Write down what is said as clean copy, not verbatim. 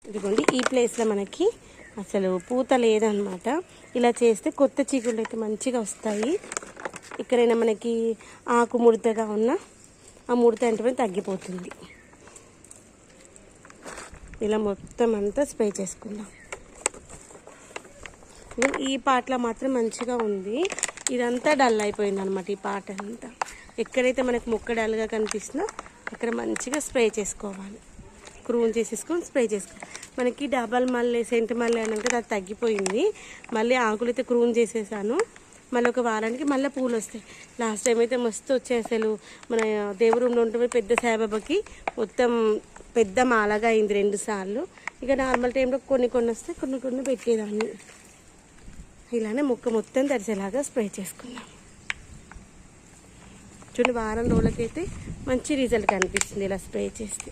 ఇదిగోండి ఈ ప్లేస్లో మనకి అసలు పూత లేదనమాట. ఇలా చేస్తే కొత్త చిగుళ్ళు అయితే మంచిగా వస్తాయి. ఇక్కడైనా మనకి ఆకు ముడతగా ఉన్న ఆ ముడత అంటే తగ్గిపోతుంది. ఇలా మొత్తం అంతా స్ప్రే చేసుకుందాం. ఈ పాటలో మాత్రం మంచిగా ఉంది. ఇదంతా డల్ అయిపోయింది అనమాట. ఈ పాట అంతా ఎక్కడైతే మనకి మొక్క డల్గా కనిపిస్తుందో అక్కడ మంచిగా స్ప్రే చేసుకోవాలి. క్రూన్ చేసేసుకొని స్ప్రే చేసుకోవాలి. మనకి డబల్ మల్లె సెంటు మల్లె అని ఉంటుంది, అది తగ్గిపోయింది. మళ్ళీ ఆకులు అయితే క్రూన్ చేసేసాను. మళ్ళీ ఒక వారానికి మళ్ళీ పూలు వస్తాయి. లాస్ట్ టైం అయితే మస్తు వచ్చాయి. అసలు మన దేవుడి రూమ్లో ఉంటుంది పెద్ద సాయిబాబాకి మొత్తం పెద్ద మాలగా అయింది 2 సార్లు. ఇక నార్మల్ టైంలో కొన్ని వస్తాయి, కొన్ని పెట్టేదాన్ని. ఇలానే మొక్క మొత్తం తడిసేలాగా స్ప్రే చేసుకున్నాం. చూడండి వారం రోజులకైతే మంచి రిజల్ట్ కనిపిస్తుంది ఇలా స్ప్రే చేస్తే.